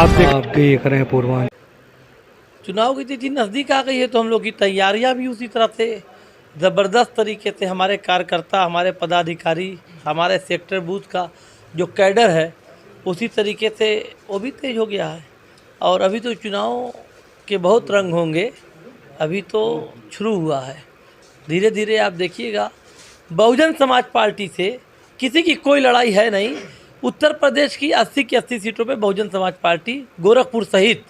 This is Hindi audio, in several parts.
आप देख रहे हैं पूर्वांचल। चुनाव की तिथि नज़दीक आ गई है तो हम लोग की तैयारियां भी उसी तरह से ज़बरदस्त तरीके से हमारे कार्यकर्ता, हमारे पदाधिकारी, हमारे सेक्टर बूथ का जो कैडर है उसी तरीके से वो भी तेज हो गया है। और अभी तो चुनाव के बहुत रंग होंगे, अभी तो शुरू हुआ है। धीरे धीरे आप देखिएगा, बहुजन समाज पार्टी से किसी की कोई लड़ाई है नहीं। उत्तर प्रदेश की 80 की 80 सीटों पे बहुजन समाज पार्टी, गोरखपुर सहित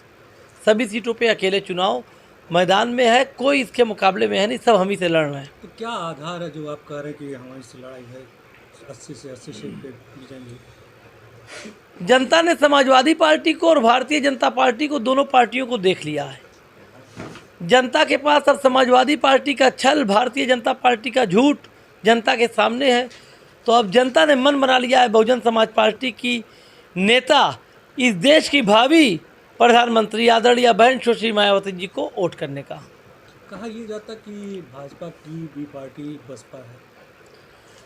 सभी सीटों पे अकेले चुनाव मैदान में है। कोई इसके मुकाबले में है नहीं, सब हम ही से लड़ रहे हैं। तो क्या आधार है जो आप कह रहे हैं कि हमारी से लड़ाई है, 80 से 80 सीट पे जीतेंगे? जनता ने समाजवादी पार्टी को और भारतीय जनता पार्टी को, दोनों पार्टियों को देख लिया है। जनता के पास अब समाजवादी पार्टी का छल, भारतीय जनता पार्टी का झूठ जनता के सामने है। तो अब जनता ने मन बना लिया है बहुजन समाज पार्टी की नेता, इस देश की भावी प्रधानमंत्री आदरणीय बहन सुश्री मायावती जी को वोट करने का। कहा यह जाता कि भाजपा की भी पार्टी बसपा है।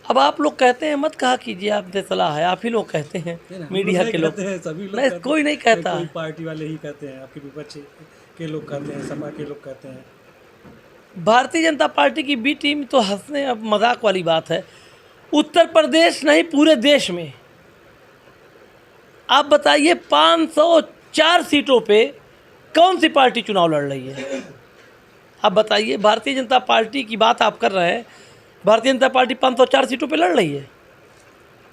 अब आप लोग कहते हैं, मत कहा कीजिए, आपसे सलाह है, आप ही लोग कहते हैं, मीडिया के लोग। सभी लोग नहीं, कोई नहीं कहता। कोई पार्टी वाले ही कहते हैं, आपके विपक्ष के लोग कहते हैं, सपा के लोग कहते हैं। भारतीय जनता पार्टी की बी टीम तो हंसने, अब मजाक वाली बात है। उत्तर प्रदेश नहीं, पूरे देश में आप बताइए 504 सीटों पे कौन सी पार्टी चुनाव लड़ रही है? आप बताइए। भारतीय जनता पार्टी की बात आप कर रहे हैं, भारतीय जनता पार्टी 504 सीटों पे लड़ रही है?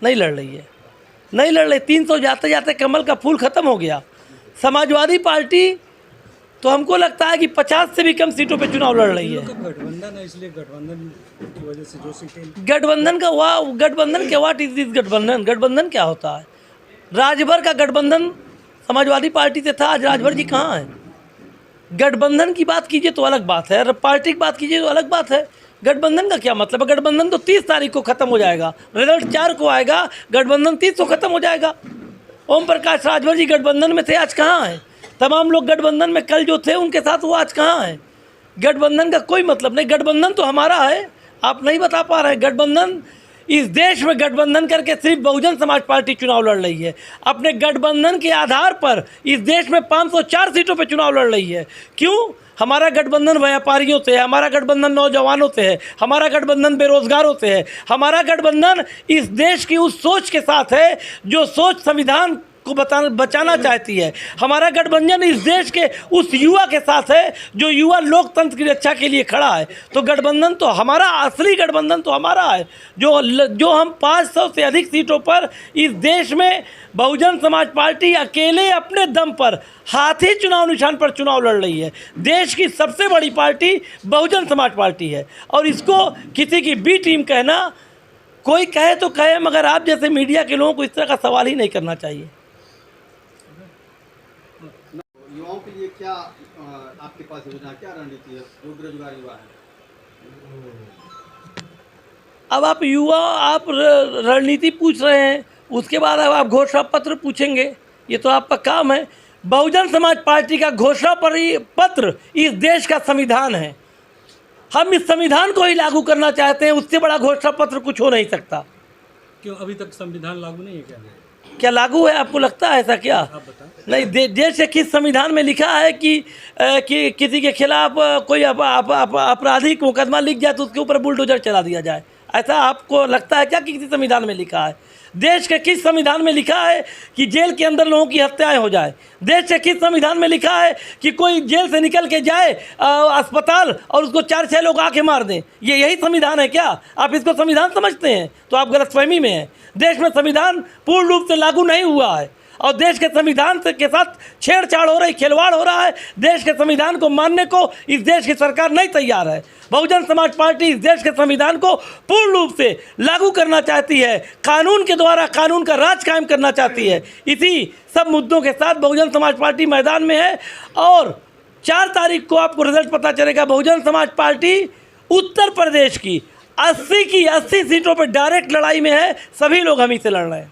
नहीं लड़ रही है, नहीं लड़ रही। 300 जाते जाते कमल का फूल खत्म हो गया। समाजवादी पार्टी तो हमको लगता है कि 50 से भी कम सीटों पे चुनाव लड़ रही है। गठबंधन है, इसलिए गठबंधन की वजह से जो सीटें, गठबंधन का गठबंधन क्या, व्हाट इज दिस गठबंधन? गठबंधन क्या होता है? राजभर का गठबंधन समाजवादी पार्टी से था, आज राजभर जी कहाँ हैं? गठबंधन की बात कीजिए तो अलग बात है, पार्टी की बात कीजिए तो अलग बात है। गठबंधन का क्या मतलब है? गठबंधन तो 30 तारीख को खत्म हो जाएगा, रिजल्ट 4 को आएगा, गठबंधन 30 को खत्म हो जाएगा। ओम प्रकाश राजभर जी गठबंधन में थे, आज कहाँ हैं? तमाम लोग गठबंधन में कल जो थे उनके साथ, वो आज कहाँ हैं? गठबंधन का कोई मतलब नहीं। गठबंधन तो हमारा है, आप नहीं बता पा रहे हैं। गठबंधन, इस देश में गठबंधन करके सिर्फ बहुजन समाज पार्टी चुनाव लड़ रही है। अपने गठबंधन के आधार पर इस देश में 504 सीटों पर चुनाव लड़ रही है। क्यों? हमारा गठबंधन व्यापारियों से है, हमारा गठबंधन नौजवानों से है, हमारा गठबंधन बेरोजगारों से है, हमारा गठबंधन इस देश की उस सोच के साथ है जो सोच संविधान को बचाना चाहती है। हमारा गठबंधन इस देश के उस युवा के साथ है जो युवा लोकतंत्र की रक्षा के लिए खड़ा है। तो गठबंधन तो हमारा, असली गठबंधन तो हमारा है, जो हम 500 से अधिक सीटों पर इस देश में बहुजन समाज पार्टी अकेले अपने दम पर हाथी चुनाव निशान पर चुनाव लड़ रही है। देश की सबसे बड़ी पार्टी बहुजन समाज पार्टी है, और इसको किसी की बी टीम कहना, कोई कहे तो कहे, मगर आप जैसे मीडिया के लोगों को इस तरह का सवाल ही नहीं करना चाहिए। युवाओं के लिए क्या आपके पास योजना, क्या रणनीति है? जो बेरोजगार युवा है, अब आप रणनीति पूछ रहे हैं, उसके बाद अब आप घोषणा पत्र पूछेंगे, ये तो आपका काम है। बहुजन समाज पार्टी का घोषणा पत्र इस देश का संविधान है। हम इस संविधान को ही लागू करना चाहते हैं, उससे बड़ा घोषणा पत्र कुछ हो नहीं सकता। क्यों अभी तक संविधान लागू नहीं है? क्या लागू है? आपको लगता है ऐसा? क्या आप बताएं। नहीं, देश के किस संविधान में लिखा है कि किसी के खिलाफ कोई आपराधिक मुकदमा लिख जाए तो उसके ऊपर बुलडोजर चला दिया जाए? ऐसा आपको लगता है क्या कि किसी संविधान में लिखा है? देश के किस संविधान में लिखा है कि जेल के अंदर लोगों की हत्याएं हो जाए? देश के किस संविधान में लिखा है कि कोई जेल से निकल के जाए अस्पताल और उसको 4-6 लोग आके मार दें? यही संविधान है क्या? आप इसको संविधान समझते हैं तो आप गलतफहमी में हैं। देश में संविधान पूर्ण रूप से लागू नहीं हुआ है, और देश के संविधान के साथ छेड़छाड़ हो रही, खिलवाड़ हो रहा है। देश के संविधान को मानने को इस देश की सरकार नहीं तैयार है। बहुजन समाज पार्टी इस देश के संविधान को पूर्ण रूप से लागू करना चाहती है, कानून के द्वारा कानून का राज कायम करना चाहती है। इसी सब मुद्दों के साथ बहुजन समाज पार्टी मैदान में है, और 4 तारीख को आपको रिजल्ट पता चलेगा। बहुजन समाज पार्टी उत्तर प्रदेश की 80 की 80 सीटों पर डायरेक्ट लड़ाई में है, सभी लोग हम ही से लड़ रहे हैं।